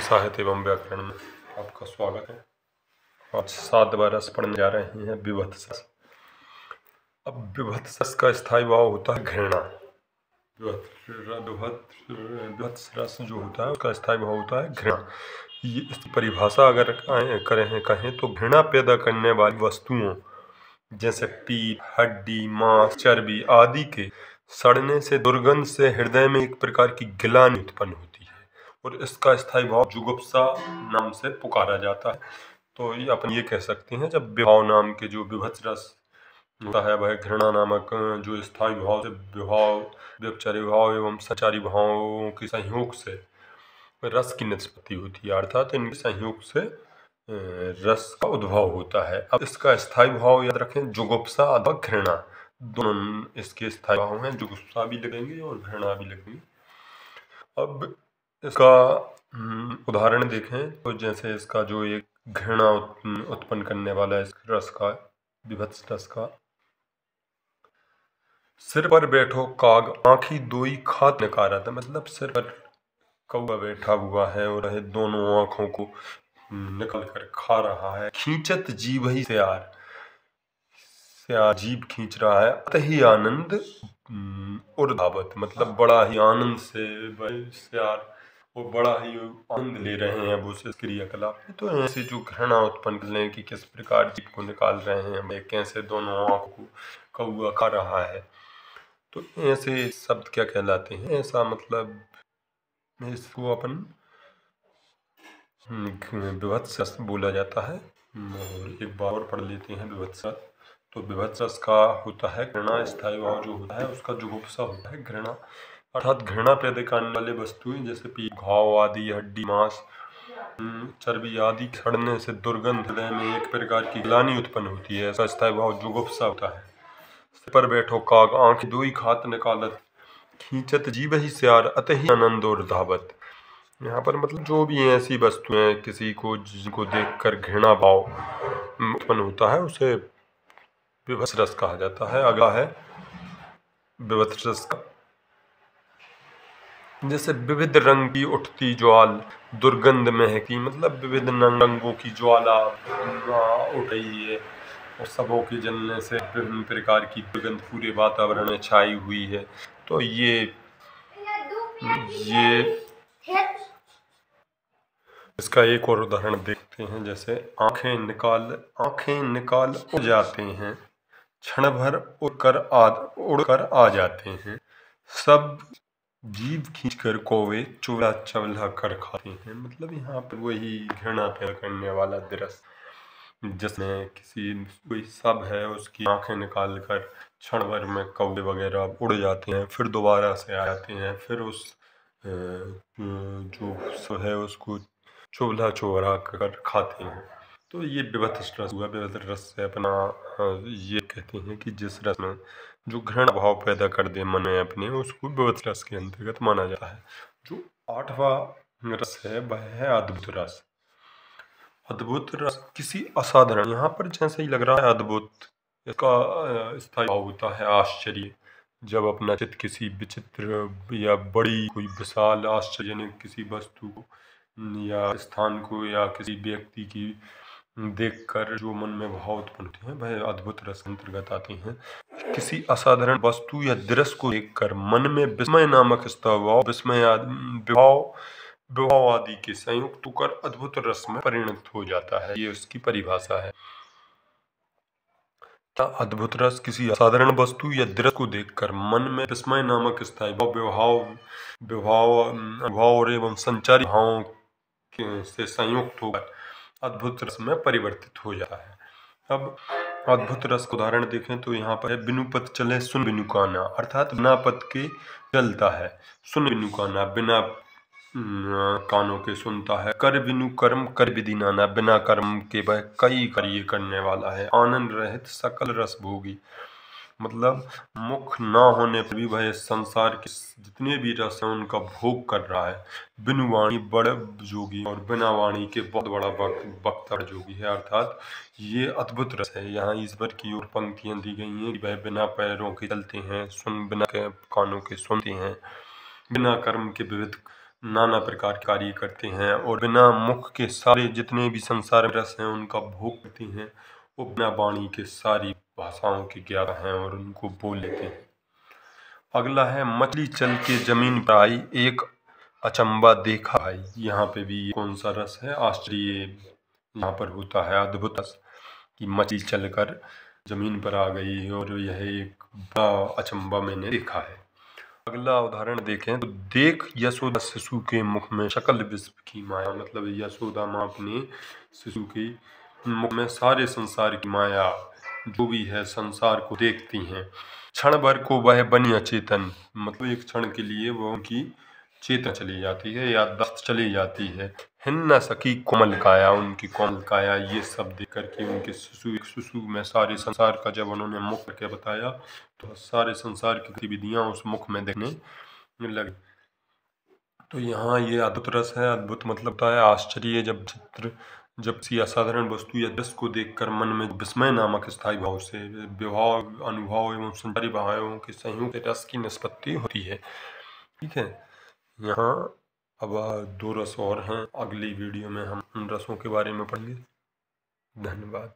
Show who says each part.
Speaker 1: साहित्य एवं व्याकरण में आपका स्वागत है। आज 7वां रस पढ़ने जा रहे हैं विभत्स रस। अब विभत्स रस का स्थायी भाव होता है घृणा। विभत्स रस जो होता है उसका स्थायी भाव होता है घृणा। ये इसकी परिभाषा अगर कहें तो घृणा पैदा करने वाली वस्तुओं जैसे पीप, हड्डी, मांस, चर्बी आदि के सड़ने से, दुर्गंध से हृदय में एक प्रकार की गिलानी उत्पन्न होती है और इसका स्थायी भाव जुगुप्सा नाम से पुकारा जाता है। तो ये अपन ये कह सकते हैं जब विभाव नाम के जो विभत्स रस होता है वह घृणा नामक जो स्थायी भाव से विभाव, व्यभिचारी भाव एवं संचारी भावों के संयोग से रस की निष्पत्ति होती है, अर्थात इनके संयोग से रस का उद्भव होता है। अब इसका स्थायी भाव याद रखें, जुगुप्सा अथवा घृणा, दोनों इसके स्थायी भाव हैं। जुगुप्सा भी लगेंगे और घृणा भी लगेंगे। अब इसका उदाहरण देखें तो जैसे इसका जो एक घृणा उत्पन्न करने वाला इस रस का, विभत्स रस का, सिर पर बैठो काग आँखी दोई खात नकारत, मतलब सिर पर कौवा बैठा हुआ है और वह दोनों आँखों को निकल कर खा रहा है। खींचत जीभ ही स्यार, जीभ खींच रहा है। अतहि आनंद उर्धावत, मतलब बड़ा ही आनंद से वह स्यार वो बड़ा ही आनंद ले रहे हैं वो उस क्रियाकलाप में। तो ऐसे जो घृणा उत्पन्न करने की किस प्रकार जीभ को निकाल रहे हैं, कैसे दोनों आँख को कौवा खा रहा है, तो ऐसे शब्द क्या कहलाते हैं? ऐसा मतलब इसको अपन विभत्स रस बोला जाता है। और एक बार और पढ़ लेते हैं विभत्स रस। तो विभत्स रस का होता है घृणा, स्थायी भाव जो होता है उसका जुगुप्सा होता है घृणा, अर्थात घृणा पैदा करने वाले वस्तुएं जैसे पीप, घाव आदि, हड्डी, मांस, चर्बी आदि सड़ने से दुर्गंध, हृदय में एक प्रकार की गिलानी उत्पन्न होती है, ऐसा स्थायी भाव जुगुप्सा होता है। सिर पर बैठो काग आँख दोई खात निकालत, खींचत जीभ ही स्यार अतहि आनंद और धावत। यहाँ पर मतलब जो भी ऐसी वस्तुएं किसी को जिनको देखकर घृणा भाव उत्पन्न होता है उसे विभत्स रस कहा जाता है। अगला है विभत्स रस का, जैसे विविध रंग की उठती ज्वाल दुर्गंध महकी, मतलब विविध रंगों की ज्वाला उठ रही है और सबों के जलने से विभिन्न प्रकार की दुर्गंध पूरे वातावरण में छाई हुई है। तो ये इसका एक और उदाहरण देखते हैं, जैसे आंखें निकाल उड़ जाते हैं, क्षण भर उड़कर आ जाते हैं, सब जीभ खींचकर कौवे चुला चवला कर खाते हैं। मतलब यहाँ पर वही घृणा पैदा करने वाला दृश्य, जिसमें कोई सब है उसकी आंखें निकाल कर क्षण भर में कौवे वगैरह उड़ जाते हैं, फिर दोबारा से आ जाते हैं, फिर उस जो है उसको चुभला चोरा कर खाते हैं। तो ये विभत्स रस हुआ। विभत्स रस से अपना ये कहते हैं कि जिस रस में जो घृणा भाव पैदा कर दे मन में अपने, उसको विभत्स रस के अंतर्गत माना जाता है। जो 8वां रस है वह है अद्भुत रस। अद्भुत रस किसी असाधारण, यहाँ पर जैसे ही लग रहा है अद्भुत, इसका स्थायी भाव होता है आश्चर्य। जब अपना चित्त किसी विचित्र या बड़ी कोई विशाल आश्चर्यजनक किसी वस्तु को या स्थान को या किसी व्यक्ति की देखकर जो मन में भाव उत्पन्न होते हैं वह अद्भुत रस अंतर्गत आते हैं। किसी असाधारण वस्तु या दृश्य को देखकर मन में विस्मय नामक विभाव आदि के संयुक्त होकर अद्भुत रस में परिणत हो जाता है। ये उसकी परिभाषा है। अद्भुत रस किसी असाधारण वस्तु या दृश्य को देखकर मन में विस्मय नामक स्थायी विभाव और एवं संचारी भावों से संयुक्त होकर अद्भुत रस में परिवर्तित हो जाता है। अब अद्भुत रस का उदाहरण देखें तो यहाँ पर है बिनु पद चले सुन बिनु काना, अर्थात बिना पद के चलता है, सुन बिनु काना बिना कानों के सुनता है, कर बिनु कर्म कर विधि नाना, बिना कर्म के वह कई कार्य करने वाला है, आनंद रहित सकल रस भोगी, मतलब मुख ना होने पर भी वह संसार के जितने भी रस हैं उनका भोग कर रहा है। बिनु वाणी बड़ जोगी और बिना वाणी के बहुत बड़ा वक्ता जोगी है, अर्थात ये अद्भुत रस है। यहाँ ईश्वर की ओर पंक्तियां दी गई हैं कि वह बिना पैरों के चलते हैं, बिना कानों के सुनते हैं, बिना कर्म के विविध नाना प्रकार के कार्य करते हैं और बिना मुख के सारे जितने भी संसार में रस हैं उनका भोग करते हैं। वो बिना वाणी के सारी भाषाओं के ज्ञाता हैं और उनको बोल लेते हैं। अगला है मछली चल के जमीन पर आई, एक अचंबा देखा भाई। यहाँ पे भी कौन सा रस है? आश्चर्य यहाँ पर होता है, अद्भुत रस कि मछली चलकर जमीन पर आ गई और यह एक बड़ा अचंबा मैंने देखा है। अगला उदाहरण देखें तो देख यशोदा शिशु के मुख में सकल विश्व की माया। मतलब यशोदा माँ अपने शिशु के मुख में सारे संसार की माया जो भी है संसार को देखती हैं। क्षण भर को वह बनी अचेतन, मतलब एक क्षण के लिए वो उनकी चेतना चली जाती है या दस्त चली जाती है। हिन्न सकी कोमल काया, उनकी कोमल काया ये सब देख करके उनके शिशु में सारे संसार का जब उन्होंने मुख करके बताया तो सारे संसार की गतिविधियां उस मुख में देखने लगी। तो यहाँ ये अद्भुत रस है। अद्भुत मतलब होता है आश्चर्य। जब सी असाधारण वस्तु या दृश्य को देखकर मन में विस्मय नामक स्थायी भाव से विभाव अनुभव एवं संचारी भावों के संयोग से रस की निष्पत्ति होती है। ठीक है, यहाँ अब 2 रस और हैं। अगली वीडियो में हम उन रसों के बारे में पढ़ेंगे। धन्यवाद।